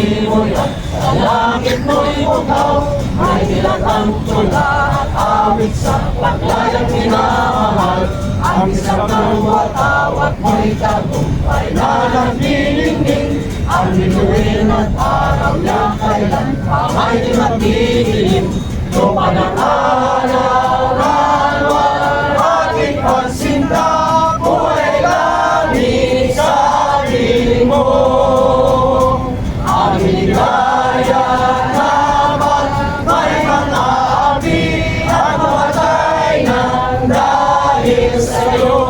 simoy at sa langit mo'y bughaw. May dilatang tula at awit sa paglayang minamahal. Ang isang watawat mo'y tagumpay na nagniningning. Ang bituin at araw niya kailan pa may di matilim. Lupa ng araw-araw ating pansinta, buhay langit sa ating mo. Ang higaya naman may mga-abi at mamatay ng dahil sa'yo.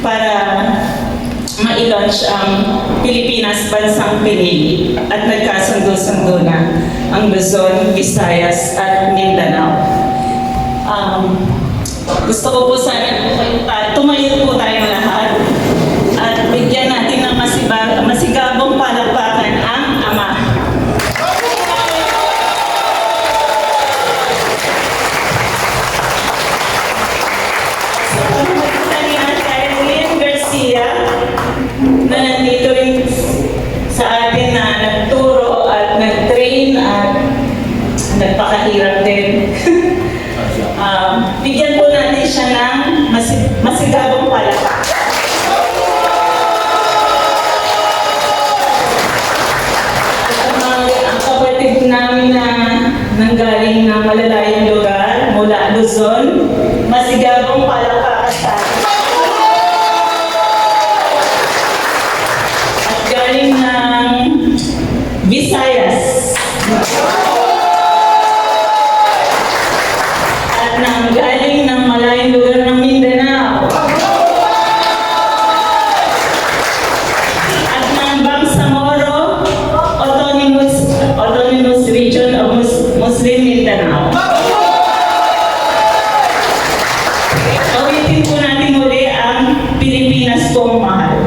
Para ma-launch ang Pilipinas Bansang Pinili at nagkasundo-sundo na ang Luzon, Visayas at Mindanao. Gusto ko po sana tumayo po tayong lahat at bigyan natin ng masigabong palakpakan ang Ama. Na nandito rin sa atin na nagturo at nag-train at nagpakahirap din. Bigyan po natin siya ng masigabong palakpak. At ang kapatid namin na nanggaling na malalayong lugar mula Luzon, masigabong palakpak sa atin. Ng Visayas at nang galing ng malayong lugar ng Mindanao at ng Bangsamoro Autonomous Region of Muslim Mindanao. Ulitin po natin muli ang Pilipinas kong mahal.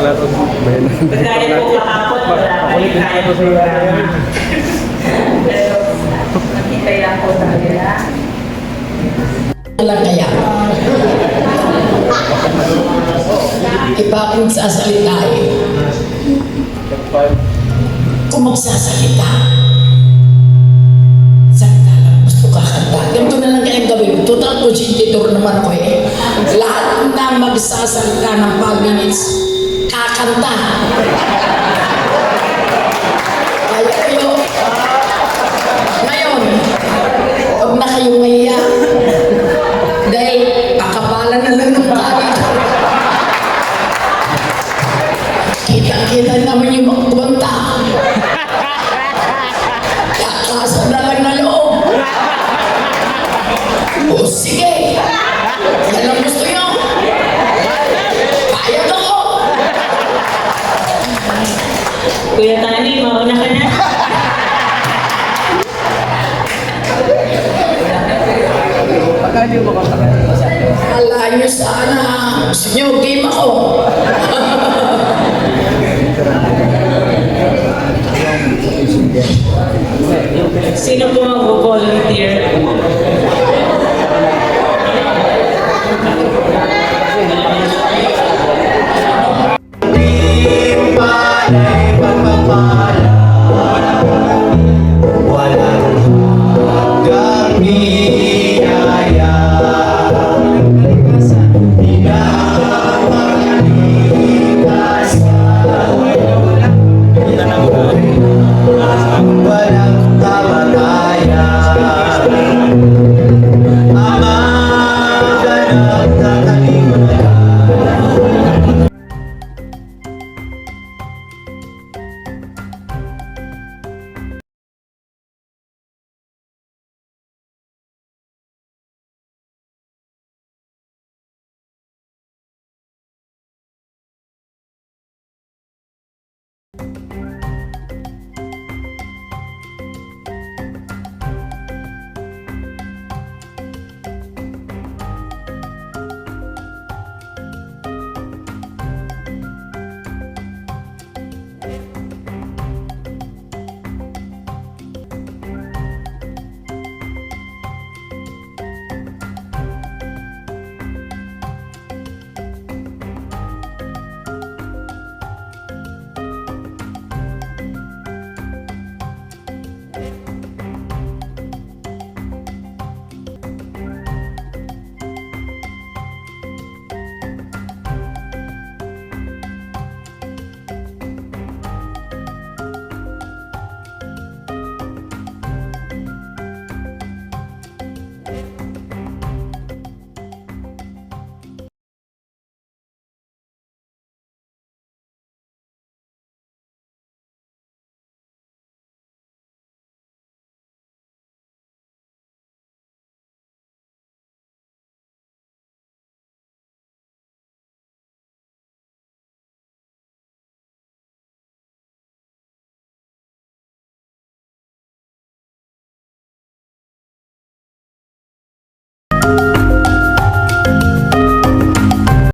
pala ito. Kagaya po kahapon, wala kayong kaya programa. Pero, nakita lang po tayo na. Lang kaya. Iba akong sasalita eh. Kung magsasalita, salita lang, gusto kakanta. Ganito na lang kayang gawin. Total projector naman ko eh. Lahat na magsasalita ng 5 minutes, kakanta. Kaya kayo, ngayon, huwag na kayong mahiya. Dahil kakapalan na lang ng kalit. Kita-kita naman yung mga kumanta. Kakasa na lang na loob. O sige, yan ang gusto nyo. Payag ako. Kuya Tani, mauna ka na. Kala nyo sana. Gusto nyo, game ako. Sino po mag-volunteer?